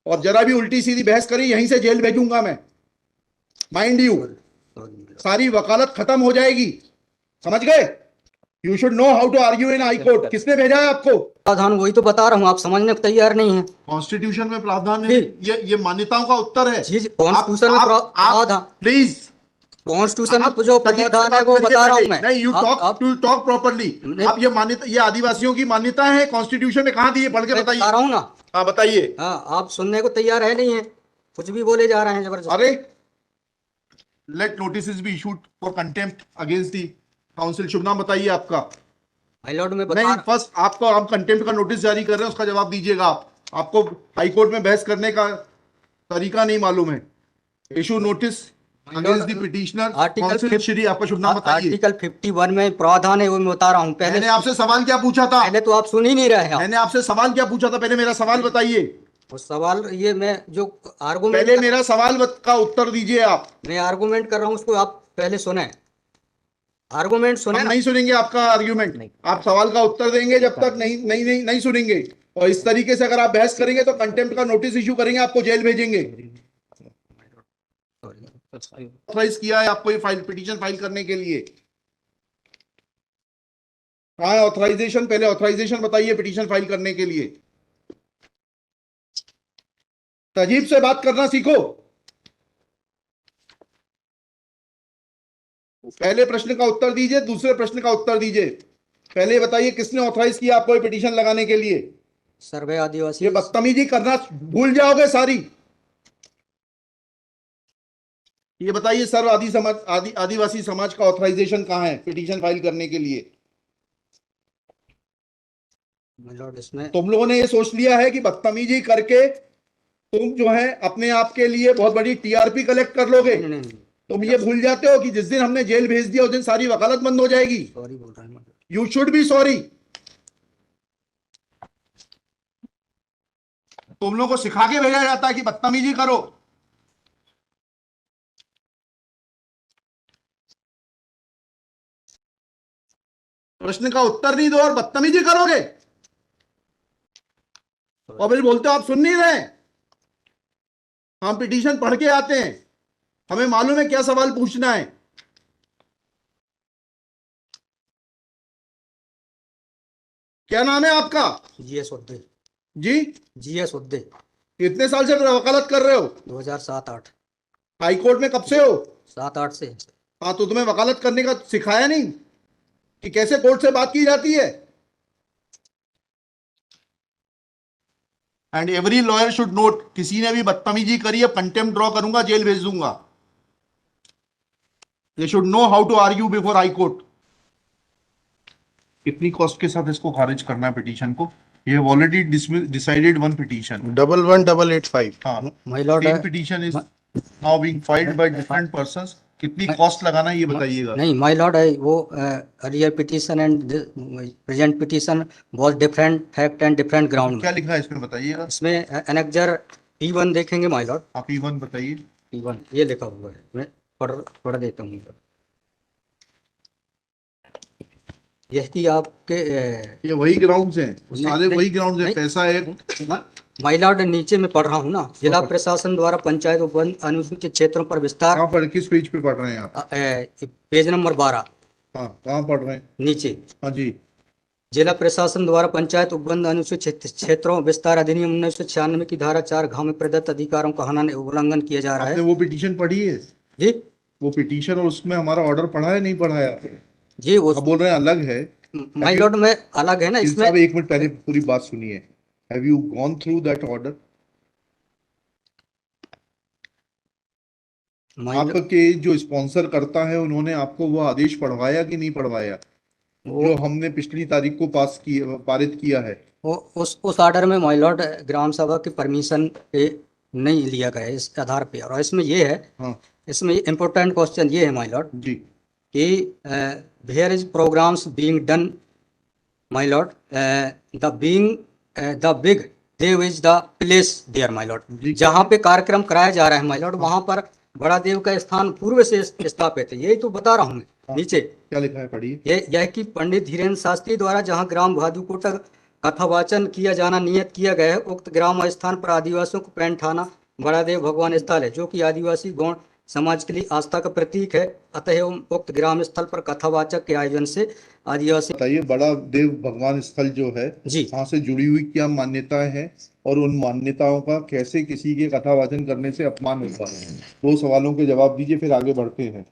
और जरा भी उल्टी सीधी बहस करी यहीं से जेल भेजूंगा मैं, माइंड यू। सारी वकालत खत्म हो जाएगी, समझ गए? You should know how to argue in high court. किसने भेजा है आपको? प्रावधान वही तो बता रहा हूँ, आप समझने को तैयार नहीं है। कॉन्स्टिट्यूशन में प्रावधान है, ये मान्यताओं का उत्तर है। कॉन्स्टिट्यूशन में प्रावधान, प्लीज कॉन्स्टिट्यूशन में जो प्रावधान है वो बता रहा हूँ मैं। नहीं, यू टॉक प्रॉपर्ली। आप ये मान्यता, ये आदिवासियों की मान्यता है, कॉन्स्टिट्यूशन में कहाँ दी है? पढ़ के बताइए। बता रहा हूँ ना। हाँ बताइए। हाँ, आप सुनने को तैयार है नहीं है, कुछ भी बोले जा रहे हैं जबरदस्त। अरे let notice be issued for contempt against the council. शुभ नाम बताइए आपका। हाई लॉर्ड में नहीं, फर्स्ट आपको, आप कंटेम्प्ट का नोटिस जारी कर रहे हैं, उसका जवाब दीजिएगा आप। आपको हाई कोर्ट में बहस करने का तरीका नहीं मालूम है। Issue notice against the petitioner council. Shri, आपका शुभ नाम बताइए। आर्टिकल 51 में प्रावधान है, वो मैं बता रहा हूँ। पहले मैंने आपसे सवाल क्या पूछा था? पहले तो आप सुन ही नहीं रहे हैं। मैंने आपसे सवाल क्या पूछा था? पहले मेरा सवाल बताइए। वो सवाल, ये मैं जो आर्गूमेंट, पहले मेरा सवाल का उत्तर दीजिए आप। मैं आर्गूमेंट कर रहा हूँ, उसको आप पहले सुने। आर्गूमेंट सुने। हम नहीं सुनेंगे आपका आर्ग्यूमेंट। आप सवाल का उत्तर देंगे जब तक नहीं सुनेंगे। और इस तरीके से अगर आप बहस करेंगे तो कंटेम्प्ट का नोटिस इशू करेंगे, आपको जेल भेजेंगे। ऑथराइज किया है आपको ये फाइल, पिटीशन फाइल करने के लिए? कहाँ है ऑथराइजेशन? पहले ऑथराइजेशन बताइए पिटीशन फाइल करने के लिए। तजीब से बात करना सीखो। पहले प्रश्न का उत्तर दीजिए, दूसरे प्रश्न का उत्तर दीजिए। पहले बताइए किसने ऑथराइज किया आपको ये पिटीशन लगाने के लिए? सर्वे आदिवासी। ये बदतमीजी करना भूल जाओगे सारी। ये बताइए सर्व आदिवासी समाज का ऑथराइजेशन कहाँ है पिटीशन फाइल करने के लिए? इसमें तुम लोगों ने ये सोच लिया है कि बदतमीजी करके तुम जो है अपने आप के लिए बहुत बड़ी टीआरपी कलेक्ट कर लोगे। तुम ये भूल जाते हो कि जिस दिन हमने जेल भेज दिया उस दिन सारी वकालत बंद हो जाएगी। सॉरी बोल रहा हूं। You should be sorry. तुम लोगों को सिखा के भेजा जाता है कि बदतमीजी करो। प्रश्न का उत्तर नहीं दो और बदतमीजी करोगे, और फिर बोलते हो आप सुन नहीं रहे। हम पिटीशन पढ़ के आते हैं, हमें मालूम है क्या सवाल पूछना है। क्या नाम है आपका? जीएस उद्दे। जी, जीएस उद्दे। कितने साल से वकालत कर रहे हो? 2007-8। हाई कोर्ट में कब से हो? 7-8 से। हाँ, तो तुम्हें वकालत करने का सिखाया नहीं कि कैसे कोर्ट से बात की जाती है? And every lawyer should note, किसी ने भी बदतमीजी करी है कंटेम्प्ट ड्रॉ करूंगा, जेल भेज दूंगा। They should know how to argue before high court. कितनी कॉस्ट के साथ इसको खारिज करना है पिटीशन को? ये ऑलरेडी डिसाइडेड वन पिटीशन 11885। हाँ, my Lord, same petition is now being filed by different persons. कितनी कॉस्ट लगाना है ये बताइएगा। नहीं माय लॉर्ड, वो earlier petition and present petition was different fact and different ground. क्या लिखा है इसमें बताइएगा। इसमें एनेक्जर P1 देखेंगे माय लॉर्ड। आप P1 बताइए। P1 ये लिखा हुआ है, मैं पढ़ देता हूँ। यह कि आपके ये वही ग्राउंड्स हैं, सारे वही ग्राउंड्स हैं। पैसा है माय लॉर्ड, नीचे में पढ़ रहा हूँ ना। जिला प्रशासन द्वारा पंचायत उपवन अनुसूचित क्षेत्रों पर विस्तार। कहाँ पर, किस पेज पे पढ़ रहे हैं आप? Page number 12। हाँ, कहाँ पढ़ रहे हैं? नीचे। हाँ जी। जिला प्रशासन द्वारा पंचायत उपबंध अनुसूचित क्षेत्रों विस्तार अधिनियम 1996 की धारा 4 में प्रदत्त अधिकारों का उल्लंघन किया जा रहा है। आपने वो पिटीशन पढ़ी है जी? वो पिटीशन और उसमें हमारा ऑर्डर पढ़ा है नहीं पढ़ा है? जी, वो आप बोल रहे हैं अलग है। माय लॉर्ड में अलग है ना इसमें। एक मिनट पहले पूरी बात सुनिए। Have you gone through that order? आपके जो स्पॉन्सर करता है उन्होंने आपको वो आदेश पढ़वाया कि नहीं पढ़वाया, जो हमने पिछली तारीख को पारित किया है? उस ऑर्डर में माय लॉर्ड ग्राम सभा की परमिशन पे नहीं लिया गया इस आधार पे। और इसमें ये है, हाँ, इसमें इम्पोर्टेंट क्वेश्चन ये है माय लॉर्ड जी, कि where is programs being done my lord, the big देव is the place there my lord. जहाँ पे कार्यक्रम कराया जा रहा है माय लॉर्ड, वहाँ पर बड़ा देव का स्थान पूर्व से स्थापित है। यही तो बता रहा हूँ मैं। नीचे क्या लिखा है पढ़िए। यह कि पंडित धीरेन्द्र शास्त्री द्वारा जहाँ ग्राम भादुकोटा कथावाचन किया जाना नियत किया गया है। उक्त ग्राम स्थान पर आदिवासियों को पैंट थाना बड़ादेव भगवान स्थल है, जो कि आदिवासी गौण समाज के लिए आस्था का प्रतीक है। अतः उक्त ग्राम स्थल पर कथावाचक के आयोजन से आदिवासी। बताइए, बड़ा देव भगवान स्थल जो है जी, वहां से जुड़ी हुई क्या मान्यताएं हैं और उन मान्यताओं का कैसे किसी के कथावाचन करने से अपमान होता है? दो सवालों के जवाब दीजिए, फिर आगे बढ़ते हैं।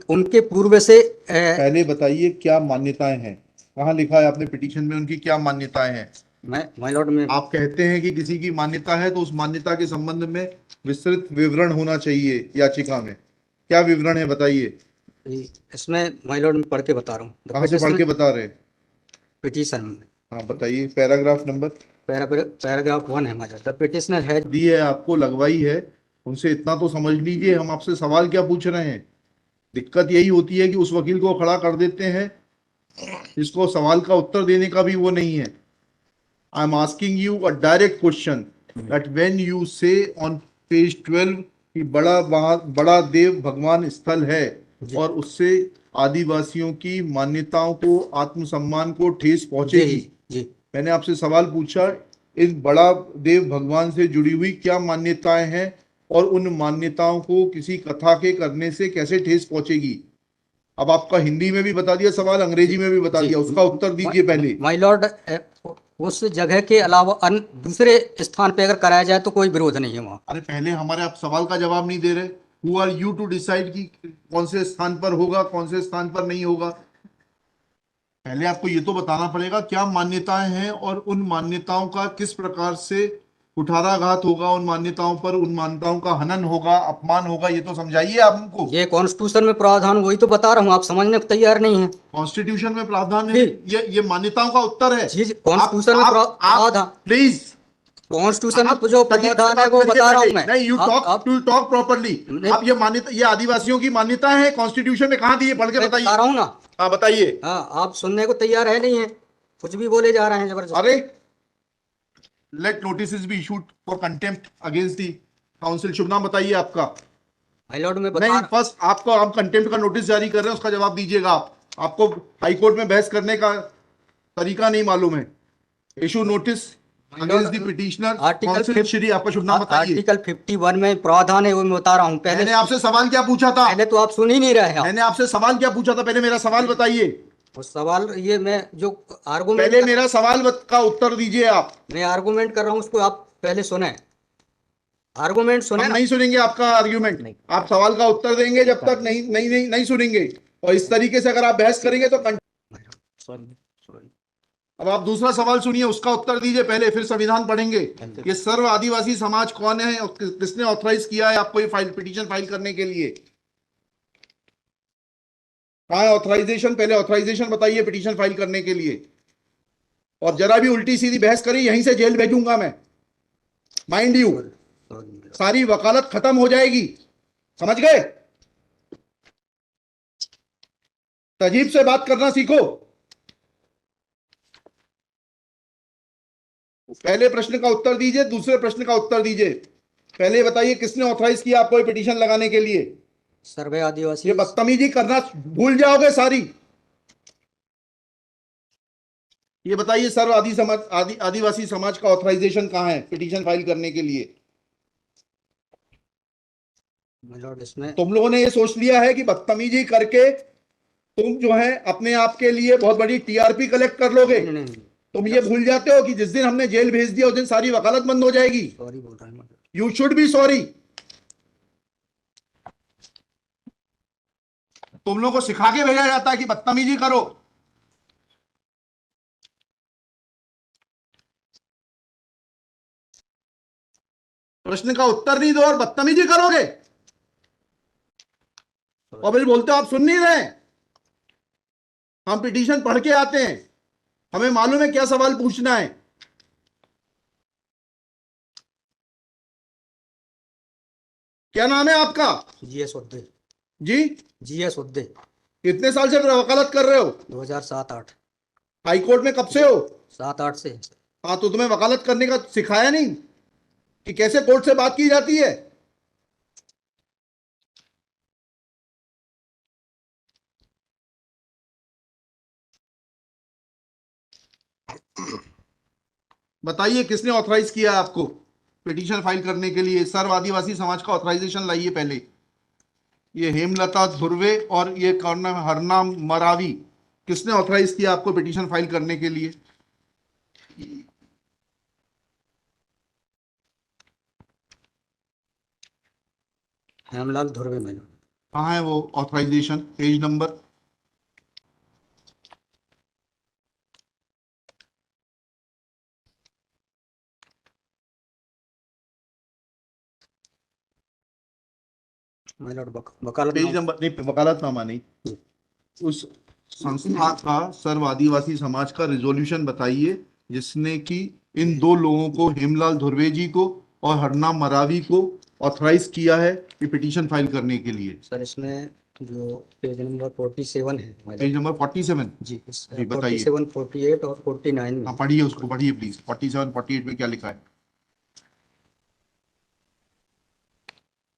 उनके पूर्व से पहले बताइए क्या मान्यताएं हैं, कहाँ लिखा है आपने पिटीशन में उनकी क्या मान्यताएं हैं? मैं माय लॉर्ड में आप कहते हैं कि किसी की मान्यता है तो उस मान्यता के संबंध में विस्तृत विवरण होना चाहिए याचिका में। क्या विवरण है बताइए। इसमें माय लॉर्ड में पढ़ के बता रहा हूँ कहाँ से पढ़ के बता रहे हैं? पिटीशन में। हाँ बताइए, पैराग्राफ नंबर। पैराग्राफ 1 है my lord. The petitioner has. दी है आपको, लगवाई है, उनसे इतना तो समझ लीजिए हम आपसे सवाल क्या पूछ रहे हैं। दिक्कत यही होती है कि उस वकील को खड़ा कर देते हैं जिसको सवाल का उत्तर देने का भी वो नहीं है। I am asking you a direct question that when you से ऑन पेज 12 कि बड़ा देव भगवान स्थल है और उससे आदिवासियों की मान्यताओं को, आत्मसम्मान को ठेस पहुंचेगी। जी, मैंने आपसे सवाल पूछा, इस बड़ा देव भगवान से जुड़ी हुई क्या मान्यताएं हैं और उन मान्यताओं को किसी कथा के करने से कैसे ठेस पहुंचेगी। अब आपका हिंदी में भी बता दिया सवाल, अंग्रेजी में भी बता दिया, उसका उत्तर दीजिए पहले। माय लॉर्ड, उस जगह के अलावा अन्य दूसरे स्थान पे अगर कराया जाए तो कोई विरोध नहीं है वहाँ। अरे पहले हमारे आप सवाल का जवाब नहीं दे रहे। Who are you to decide कि कौन से स्थान पर होगा, कौन से स्थान पर नहीं होगा। पहले आपको ये तो बताना पड़ेगा क्या मान्यताएं हैं और उन मान्यताओं का किस प्रकार से कुठाराघात होगा, उन मान्यताओं पर, उन मान्यताओं का हनन होगा, अपमान होगा, ये तो समझाइए आप हमको। ये कॉन्स्टिट्यूशन में प्रावधान, वही तो बता रहा हूँ, आप समझने को तैयार नहीं है। कॉन्स्टिट्यूशन में प्रावधान है, ये मान्यताओं का उत्तर है। जी, कॉन्स्टिट्यूशन में प्रावधान, प्लीज, कॉन्स्टिट्यूशन आप में जो तजीब से प्रावधान है बात वो करिए बता रहा पहले। हूँ मैं। नहीं, यू टॉक प्रॉपरली। नहीं, आप ये मान्यता, ये आदिवासियों की मान्यता है, कॉन्स्टिट्यूशन में कहाँ दी है, पढ़ के मैं बताइए। बता रहा हूँ ना। हाँ बताइए। हाँ, आप सुनने को तैयार है नहीं है, कुछ भी बोले जा रहे हैं जबरदस्त। अरे, let notice be issued for contempt against the council. शुभ नाम बताइए आपका। माय लॉर्ड में नहीं, फर्स्ट आपको, आप कंटेम्प्ट का नोटिस जारी कर रहे हैं, उसका जवाब दीजिएगा आप। आपको हाईकोर्ट में बहस करने का तरीका नहीं मालूम है। Issue notice against the petitioner council Shri. आपका शुभ नाम बताइए। आर्टिकल 51 में प्रावधान है, वो मैं बता रहा हूँ। मैंने आपसे सवाल क्या पूछा था? पहले तो आप सुन ही नहीं रहे हैं। मैंने आपसे सवाल क्या पूछा था? पहले मेरा सवाल बताइए। वो सवाल, ये मैं जो आर्गूमेंट पहले मेरा सवाल का उत्तर दीजिए आप। मैं आर्गूमेंट कर रहा हूँ, उसको आप पहले सुने, आर्गूमेंट सुने हम ना। नहीं सुनेंगे आपका आर्ग्यूमेंट। आप सवाल का उत्तर देंगे जब तक नहीं नहीं नहीं नहीं सुनेंगे। और इस तरीके से अगर आप बहस करेंगे तो सॉरी। अब आप दूसरा सवाल सुनिए, उसका उत्तर दीजिए पहले, फिर संविधान पढ़ेंगे। ये सर्व आदिवासी समाज कौन है और किसने ऑथराइज किया है आपको ये पिटीशन फाइल करने के लिए? कहाँ है ऑथराइजेशन? पहले ऑथराइजेशन बताइए पिटीशन फाइल करने के लिए। और जरा भी उल्टी सीधी बहस करी, यहीं से जेल भेजूंगा मैं, माइंड यू। सारी वकालत खत्म हो जाएगी, समझ गए? तजीब से बात करना सीखो। पहले प्रश्न का उत्तर दीजिए, दूसरे प्रश्न का उत्तर दीजिए। पहले बताइए किसने ऑथराइज किया आपको ये पिटीशन लगाने के लिए? सर्वे आदिवासी। ये बदतमीजी करना भूल जाओगे सारी। ये बताइए सर्व आदिवासी समाज का ऑथराइजेशन कहाँ है पिटीशन फाइल करने के लिए? इसमें तुम लोगों ने ये सोच लिया है कि बदतमीजी करके तुम जो है अपने आप के लिए बहुत बड़ी टीआरपी कलेक्ट कर लोगे। नहीं। तुम ये भूल जाते हो कि जिस दिन हमने जेल भेज दिया उस दिन सारी वकालत बंद हो जाएगी। सॉरी बोल रहा हूँ। You should be sorry. तुम लोगों को सिखा के भेजा जाता है कि बदतमीजी करो। प्रश्न का उत्तर नहीं दो और बदतमीजी करोगे और फिर बोलते हो आप सुन नहीं रहे। हम पिटीशन पढ़ के आते हैं, हमें मालूम है क्या सवाल पूछना है। क्या नाम है आपका? जीएस उद्दे। जी, जीएस उद्दे। कितने साल से वकालत कर रहे हो? 2007-8। हाई कोर्ट में कब से हो? 7-8 से। हाँ, तो तुम्हें वकालत करने का सिखाया नहीं कि कैसे कोर्ट से बात की जाती है? बताइए किसने ऑथराइज किया है आपको पिटीशन फाइल करने के लिए? सर्व आदिवासी समाज का ऑथराइजेशन लाइए पहले। ये हेमलता धुर्वे और ये कौन है, हरनाम मरावी, किसने ऑथराइज किया आपको पिटीशन फाइल करने के लिए? Hemlal Dhurve my lord. कहाँ है वो authorisation? Page number? My lord page वकालतनामा। नंबर नहीं, वकालतनामा नहीं। उस संस्था का सर्व आदिवासी समाज का रिजोल्यूशन बताइए जिसने कि इन दो लोगों को, हेमलाल धुर्वे जी को और हरनाम मरावी को, ऑथराइज किया है कि पिटीशन फाइल करने के लिए। सर इसमें जो पेज नंबर 47 है माय पेज लॉर्ड। नंबर 47? जी जी बताइए। 47, 48 और 49 में। हाँ पढ़िए, उसको पढ़िए प्लीज। 47, 48 में क्या लिखा है?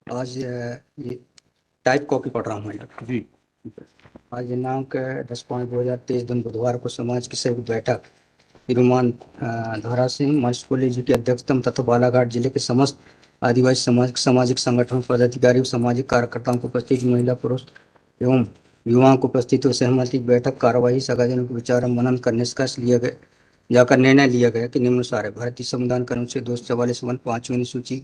आज ये टाइप कॉपी पढ़ रहा हूँ माय लॉर्ड। जी आज दिनांक 10/5/2023 दिन बुधवार को समाज की संयुक्त बैठक श्रीमान धोरा सिंह मशकोली जी की अध्यक्षता में तथा बालाघाट जिले के समस्त आदिवासी समाज सामाजिक संगठन पदाधिकारी और सामाजिक कार्यकर्ताओं को उपस्थित महिला पुरुष एवं युवाओं को उपस्थित हुए सहमति की बैठक कार्यवाही सगाजनों को विचार और मनन कर निष्कर्ष लिया गया जाकर निर्णय लिया गया कि निम्नानुसार है। भारतीय संविधान के अनुच्छेद 244 5वीं अनुसूची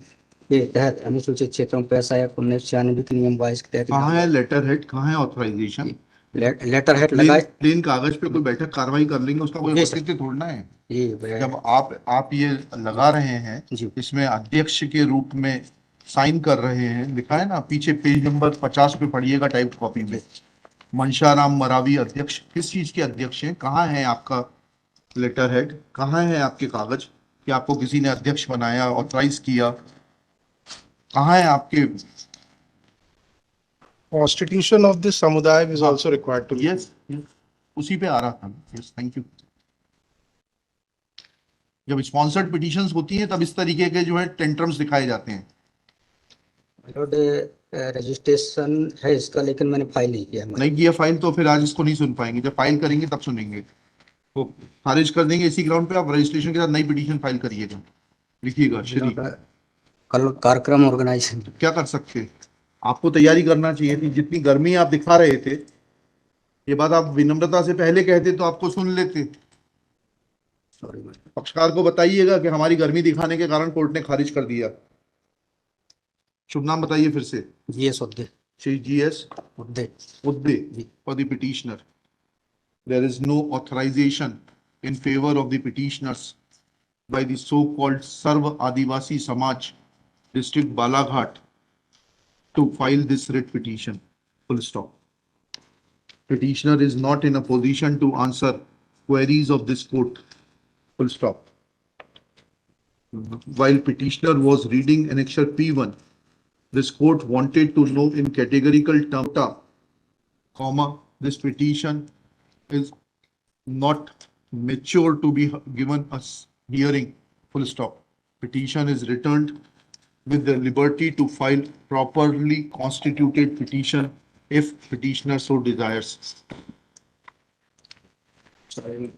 के तहत अनुसूचित क्षेत्रों में पैसा या 1996 के नियम 22 के तहत कहाँ है लेटर हेड, कहाँ है ऑथराइजेशन? लेटर हेड लगाए। प्लेन कागज पे कोई बैठक कार्रवाई कर लेंगे, उसका कोई जी सर। औचित्य थोड़ना है। जी जब आप ये लगा रहे हैं, जी। इसमें अध्यक्ष के रूप में साइन कर रहे हैं, लिखा है ना पीछे, पेज नंबर 50 पे पढ़िएगा टाइप कॉपी में। मनशाराम मरावी अध्यक्ष, किस चीज के अध्यक्ष हैं? कहाँ है आपका लेटर हेड? कहाँ है आपके कागज कि आपको किसी ने अध्यक्ष बनाया, ऑथराइज किया? कहाँ है आपके? Constitution of this samudaya is हाँ, also required to be. Yes, उसी पे आ रहा था। Yes, thank you. जब स्पॉन्सर्ड पिटीशंस होती हैं तब इस तरीके के जो है टेंट्रम्स दिखाए जाते हैं। रजिस्ट्रेशन है इसका, लेकिन मैंने फाइल नहीं किया। नहीं किया फाइल तो फिर आज इसको नहीं सुन पाएंगे। जब फाइल करेंगे तब सुनेंगे। वो खारिज कर देंगे इसी ग्राउंड पे। आप रजिस्ट्रेशन के साथ नई पिटीशन फाइल करिएगा। लिखिएगा श्री। कल कार्यक्रम ऑर्गेनाइजेशन क्या कर सकते हैं? आपको तैयारी करना चाहिए थी। जितनी गर्मी आप दिखा रहे थे, ये बात आप विनम्रता से पहले कहते तो आपको सुन लेते। सॉरी। पक्षकार को बताइएगा कि हमारी गर्मी दिखाने के कारण कोर्ट ने खारिज कर दिया। शुभ नाम बताइए फिर से। GS Udde. Shri GS Udde. Udde for the petitioner. There is no authorization in favor of the petitioners by the so-called Sarv Adivasi Samaj, District Balaghat, to file this writ petition. Full stop. Petitioner is not in a position to answer queries of this court. Full stop. While petitioner was reading annexure P1, this court wanted to know in categorical terms, comma, this petition is not mature to be given a hearing, full stop. Petition is returned with the liberty to file properly constituted petition if petitioner so desires. Sorry.